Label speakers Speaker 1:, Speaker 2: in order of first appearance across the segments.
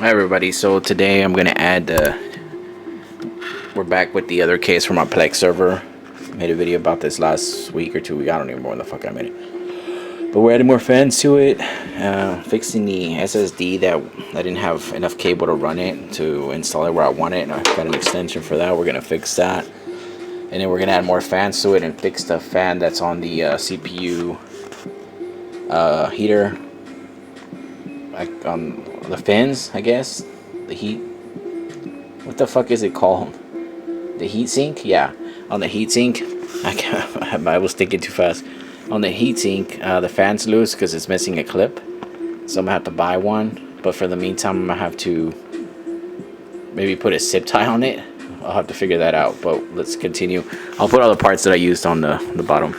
Speaker 1: Hi everybody, so today I'm gonna add we're back with the other case from our Plex server. Made a video about this last week or 2 weeks, I don't even know when the fuck I made it. But we're adding more fans to it, fixing the SSD that I didn't have enough cable to run it, to install it where I want it, and I got an extension for that. We're gonna fix that. And then we're gonna add more fans to it and fix the fan that's on the CPU heater, like on the fins, I guess. The heat, what the fuck is it called? The heat sink? Yeah, on the heat sink. I was thinking too fast. On the heat sink, the fan's loose because it's missing a clip, so I'm gonna have to buy one. But for the meantime, I'm gonna have to maybe put a zip tie on it. I'll have to figure that out, but let's continue. I'll put all the parts that I used on the bottom.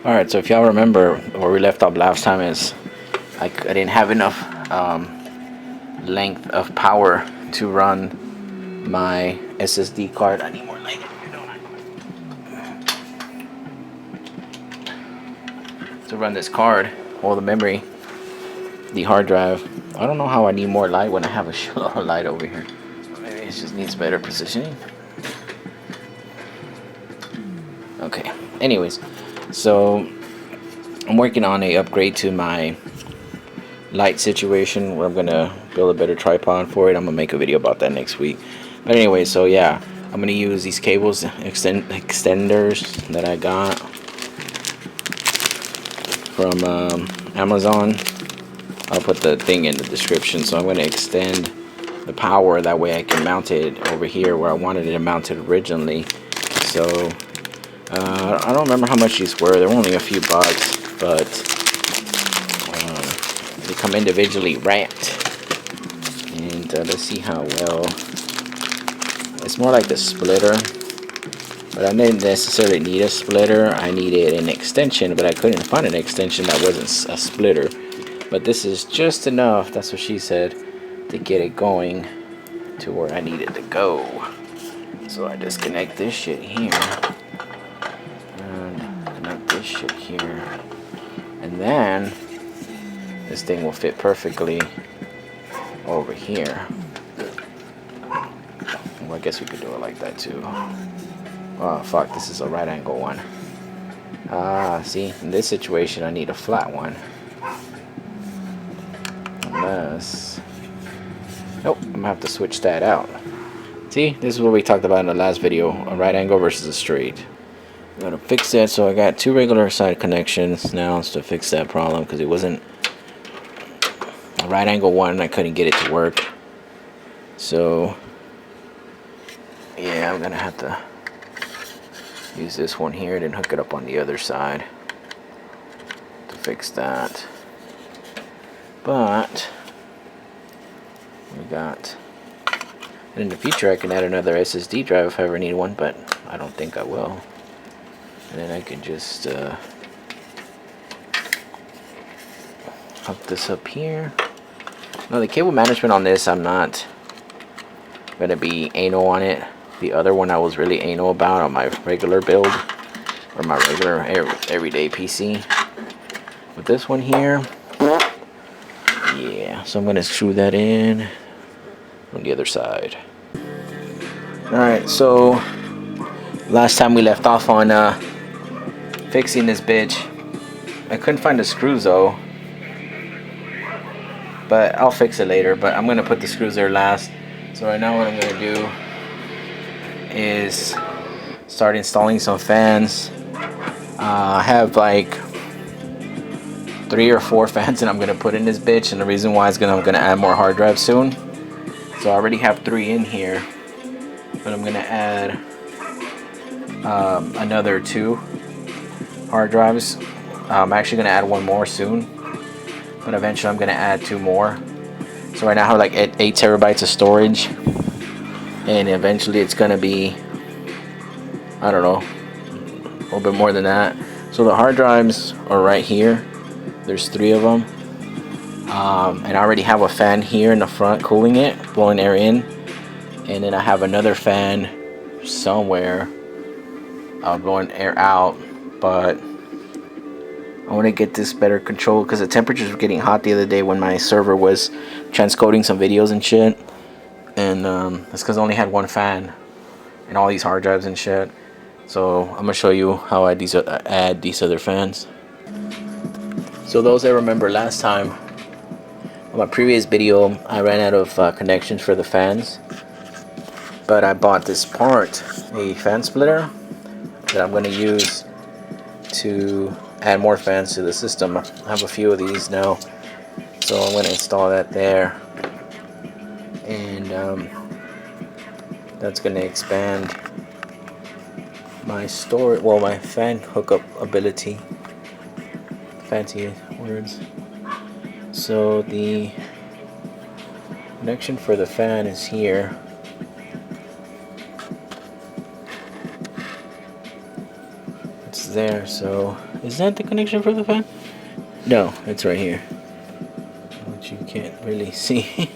Speaker 1: Alright, so if y'all remember where we left off last time is I didn't have enough length of power to run my SSD card. I need more light here, don't I? To run this card, or the memory, the hard drive. I don't know how I need more light when I have a shitload of light over here. Maybe it just needs better positioning. Okay, anyways, so I'm working on a upgrade to my light situation where I'm gonna build a better tripod for it. I'm gonna make a video about that next week. But anyway, so yeah, I'm gonna use these cables, extenders that I got from Amazon. I'll put the thing in the description. So I'm gonna extend the power, that way I can mount it over here where I wanted it mounted originally. So I don't remember how much these were. They were only a few bucks, but they come individually wrapped. And let's see how well. It's more like the splitter, but I didn't necessarily need a splitter. I needed an extension, but I couldn't find an extension that wasn't a splitter. But this is just enough, that's what she said, to get it going to where I need it to go. So I disconnect this shit here. This shit here, and then this thing will fit perfectly over here. Well, I guess we could do it like that too. Oh fuck, this is a right angle one. See, in this situation I need a flat one. Unless, nope, I'm gonna have to switch that out. See, this is what we talked about in the last video, a right angle versus a straight. I'm gonna fix that. So I got 2 regular side connections now to fix that problem, because it wasn't a right angle one. I couldn't get it to work. So yeah, I'm gonna have to use this one here, then hook it up on the other side to fix that. But we got, and in the future I can add another SSD drive if I ever need one, but I don't think I will. And then I can just hook this up here. Now the cable management on this, I'm not going to be anal on it. The other one I was really anal about on my regular build, or my regular everyday PC. But this one here, yeah, so I'm going to screw that in on the other side. Alright, so last time we left off on fixing this bitch. I couldn't find the screws though, but I'll fix it later. But I'm gonna put the screws there last. So right now what I'm gonna do is start installing some fans. I have like 3 or 4 fans that I'm gonna put in this bitch, and the reason why is I'm gonna add more hard drives soon. So I already have 3 in here, but I'm gonna add another 2 hard drives. I'm actually gonna add 1 more soon, but eventually I'm gonna add 2 more. So right now I have like 8 terabytes of storage, and eventually it's gonna be, I don't know, a little bit more than that. So the hard drives are right here. There's 3 of them, and I already have a fan here in the front cooling it, blowing air in, and then I have another fan somewhere blowing air out. But I want to get this better control because the temperatures were getting hot the other day when my server was transcoding some videos and shit. And that's because I only had one fan and all these hard drives and shit. So I'm gonna show you how I add these other fans. So those that remember last time, on my previous video, I ran out of connections for the fans. But I bought this part, a fan splitter, that I'm gonna use to add more fans to the system. I have a few of these now, so I'm gonna install that there. And that's gonna expand my storage, well, my fan hookup ability. Fancy words. So the connection for the fan is here. It's there. So is that the connection for the fan? No, it's right here, which you can't really see.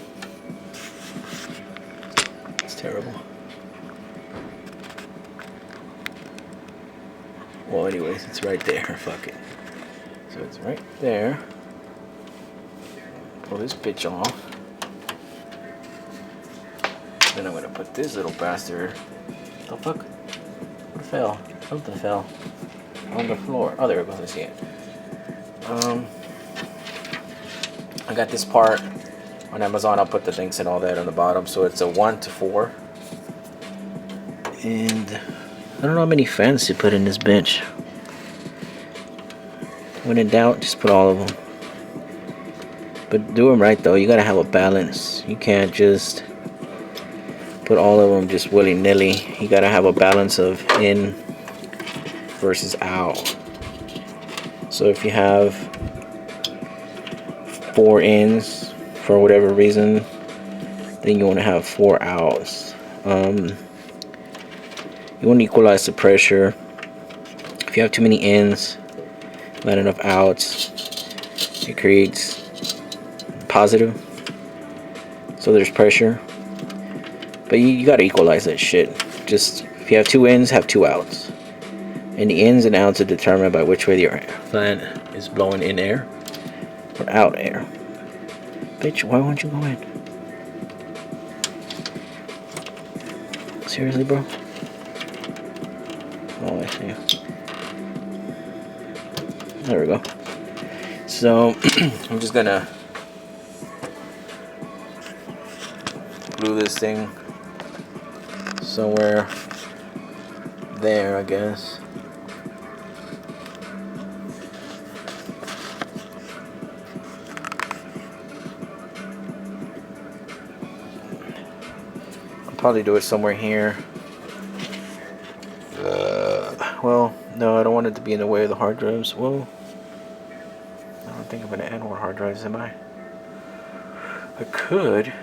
Speaker 1: It's terrible. Well, anyways, it's right there. Fuck it. So it's right there. Pull this bitch off. Then I'm gonna put this little bastard. The fuck? What fell? Something fell on the floor. Oh, there it goes. I see it. I got this part on Amazon. I'll put the links and all that on the bottom. So it's a 1 to 4. And I don't know how many fans to put in this bench. When in doubt, just put all of them. But do them right though. You gotta have a balance. You can't just put all of them just willy-nilly. You gotta have a balance of in versus out. So if you have 4 ins for whatever reason, then you want to have 4 outs. You want to equalize the pressure. If you have too many ins, not enough outs, it creates positive, so there's pressure. But you got to equalize that shit. Just if you have 2 ins, have 2 outs. And the ins and outs are determined by which way the fan is blowing in air or out air. Bitch, why won't you go in? Seriously, bro? Oh, I see. There we go. So I'm just gonna glue this thing somewhere there, I guess. I'll probably do it somewhere here. Well, no, I don't want it to be in the way of the hard drives. Well, I don't think I'm going to add more hard drives, am I? I could.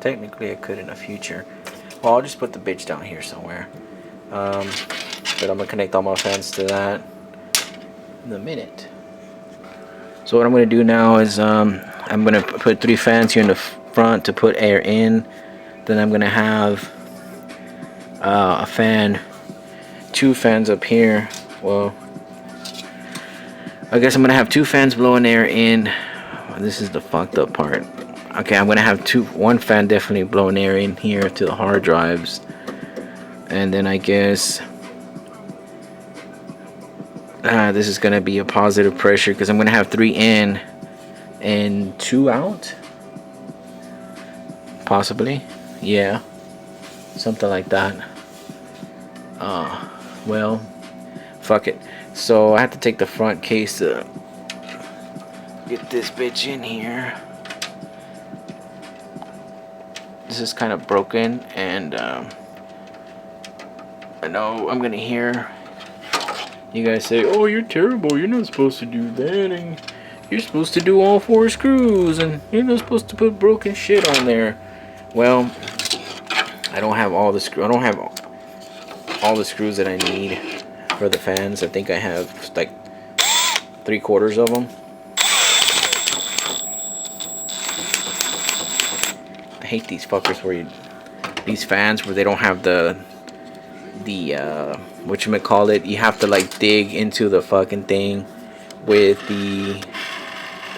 Speaker 1: Technically, I could in the future. Well, I'll just put the bitch down here somewhere. But I'm going to connect all my fans to that in a minute. So what I'm going to do now is I'm going to put 3 fans here in the front to put air in. Then I'm going to have a fan, 2 fans up here. Well, I guess I'm going to have 2 fans blowing air in. This is the fucked up part. Okay, I'm going to have 1 fan definitely blowing air in here to the hard drives. And then I guess this is going to be a positive pressure because I'm going to have 3 in and 2 out. Possibly. Yeah. Something like that. Well, fuck it. So I have to take the front case to get this bitch in here. This is kind of broken, and I know I'm gonna hear you guys say, "Oh, you're terrible. You're not supposed to do that, and you're supposed to do all 4 screws, and you're not supposed to put broken shit on there." Well, I don't have all the screws. I don't have all the screws that I need for the fans. I think I have like 3/4 of them. I hate these fuckers where these fans where they don't have the whatchamacallit, you have to like dig into the fucking thing with the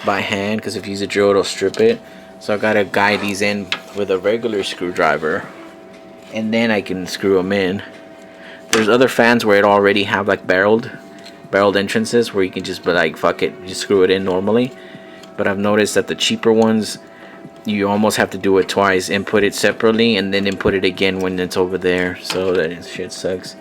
Speaker 1: by hand, because if you use a drill it'll strip it. So I gotta guide these in with a regular screwdriver, and then I can screw them in. There's other fans where it already have like barreled entrances where you can just be like, fuck it, just screw it in normally. But I've noticed that the cheaper ones, you almost have to do it twice, input it separately and then input it again when it's over there. So that shit sucks.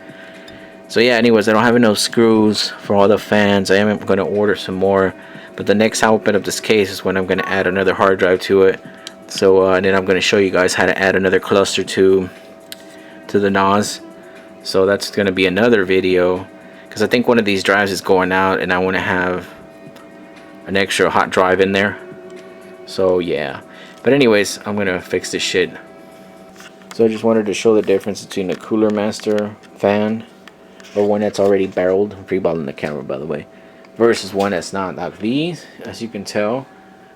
Speaker 1: So yeah, anyways, I don't have enough screws for all the fans. I am going to order some more, but the next time I open up this case is when I'm going to add another hard drive to it. So and then I'm going to show you guys how to add another cluster to the NAS. So that's going to be another video, because I think one of these drives is going out and I want to have an extra hot drive in there. So yeah, but anyways, I'm going to fix this shit. So I just wanted to show the difference between a Cooler Master fan, or one that's already barreled, I'm pre-balling the camera by the way, versus one that's not. Like these, as you can tell,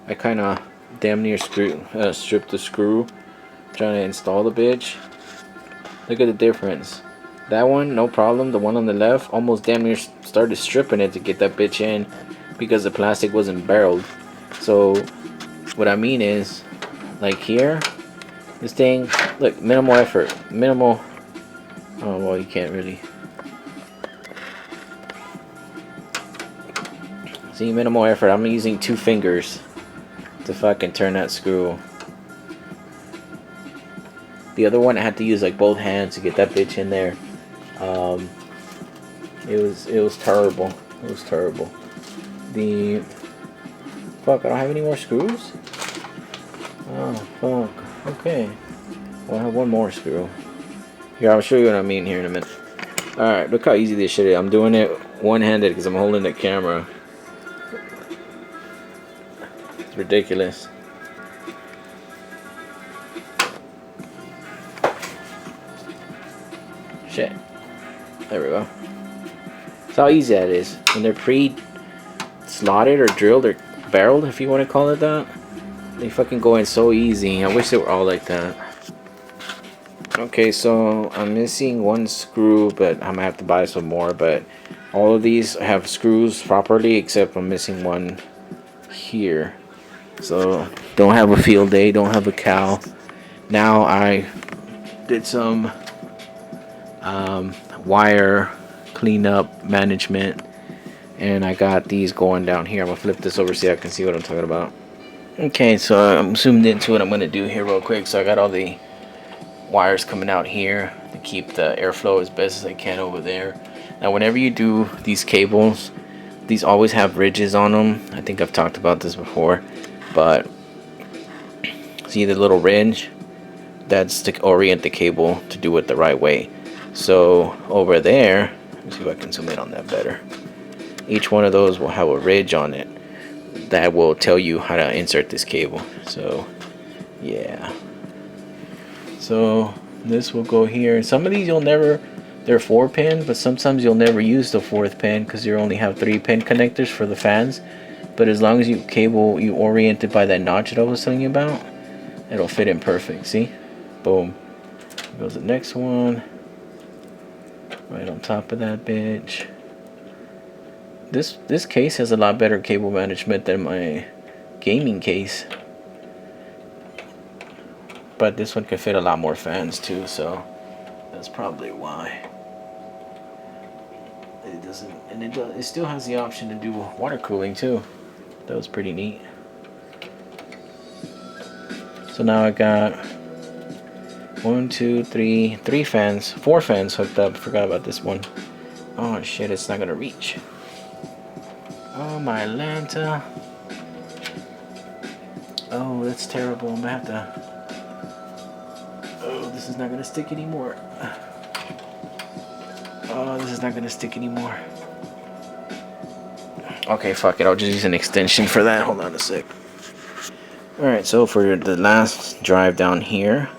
Speaker 1: I kind of damn near stripped the screw trying to install the bitch. Look at the difference. That one, no problem. The one on the left, almost damn near started stripping it to get that bitch in because the plastic wasn't barreled. So what I mean is, like here, this thing, look, minimal effort, minimal. Oh well, you can't really see, minimal effort. I'm using 2 fingers to fucking turn that screw. The other one I had to use like both hands to get that bitch in there. It was terrible. It was terrible. The fuck, I don't have any more screws? Oh fuck. Okay. Well, I have one more screw. Here, I'll show you what I mean here in a minute. Alright, look how easy this shit is. I'm doing it one-handed because I'm holding the camera. It's ridiculous. Shit. There we go. That's how easy that is. When they're pre-slotted or drilled or barreled, if you want to call it that, they fucking go in so easy. I wish they were all like that. Okay, so I'm missing one screw, but I'm gonna have to buy some more. But all of these have screws properly, except I'm missing one here. So don't have a field day, don't have a cow. Now I did some wire cleanup management, and I got these going down here. I'm gonna flip this over so I can see what I'm talking about. Okay, so I'm zoomed into what I'm gonna do here real quick. So I got all the wires coming out here to keep the airflow as best as I can over there. Now whenever you do these cables, these always have ridges on them. I think I've talked about this before, but see the little ridge? That's to orient the cable to do it the right way. So over there, let's see if I can zoom in on that better. Each one of those will have a ridge on it that will tell you how to insert this cable. So yeah, so this will go here. Some of these you'll never, they're 4-pin, but sometimes you'll never use the 4th pin because you only have 3-pin connectors for the fans. But as long as you orient it by that notch that I was telling you about, it'll fit in perfect. See, boom, here goes the next one right on top of that bitch. This case has a lot better cable management than my gaming case, but this one can fit a lot more fans too, so that's probably why it doesn't. And it still has the option to do water cooling too. That was pretty neat. So now I got 1, 2, 3, 4 fans hooked up. Forgot about this one. Oh shit, it's not gonna reach. Oh my Lanta. Oh, that's terrible. I'm gonna have to. Oh, this is not gonna stick anymore. Oh, this is not gonna stick anymore. Okay, fuck it. I'll just use an extension for that. Hold on a sec. Alright, so for the last drive down here,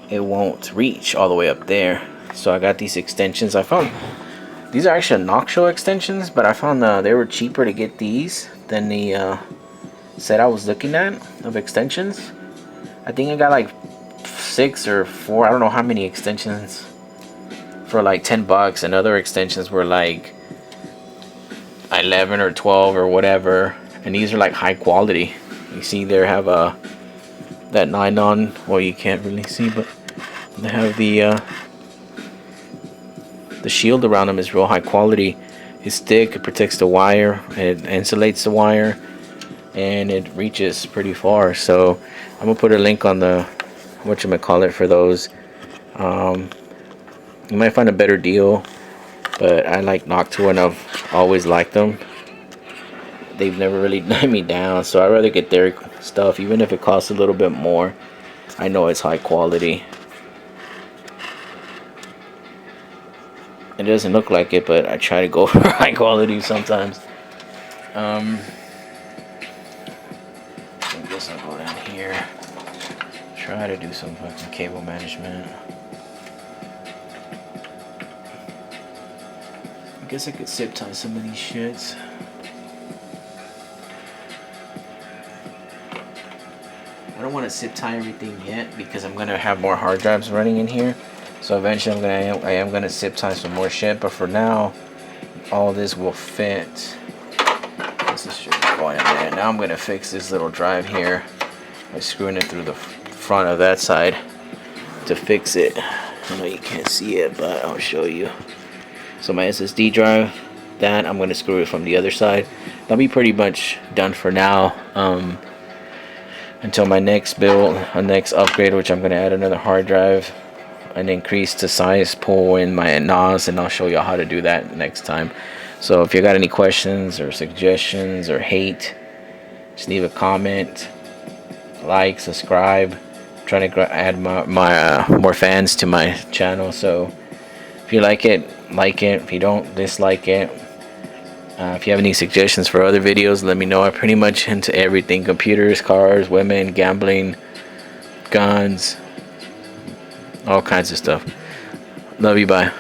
Speaker 1: it won't reach all the way up there. So I got these extensions. I found these are actually Noctua extensions, but I found they were cheaper to get these than the set I was looking at of extensions. I think I got like 6 or 4. I don't know how many extensions for like $10, and other extensions were like 11 or 12 or whatever, and these are like high quality. You see there have a that nylon, well, you can't really see, but they have the shield around them is real high quality. It's thick, it protects the wire, it insulates the wire, and it reaches pretty far. So I'm gonna put a link on the whatchamacallit for those. You might find a better deal, but I like Noctua and I've always liked them. They've never really let me down, so I'd rather get their stuff, even if it costs a little bit more. I know it's high quality. It doesn't look like it, but I try to go for high quality sometimes. I guess I'll go down here. Try to do some fucking cable management. I guess I could zip tie some of these shits. I don't want to zip tie everything yet because I'm gonna have more hard drives running in here. So eventually I am gonna zip tie some more shit. But for now, all this will fit. This is going in there. Now I'm gonna fix this little drive here by screwing it through the front of that side to fix it. I know you can't see it, but I'll show you. So my SSD drive, that I'm gonna screw it from the other side. That'll be pretty much done for now. Until my next build, next upgrade, which I'm going to add another hard drive and increase the size, pull in my NAS, and I'll show you how to do that next time. So if you got any questions or suggestions or hate, just leave a comment, like, subscribe. I'm trying to add my more fans to my channel. So if you like it, like it. If you don't, dislike it. If you have any suggestions for other videos, let me know. I'm pretty much into everything: computers, cars, women, gambling, guns, all kinds of stuff. Love you, bye.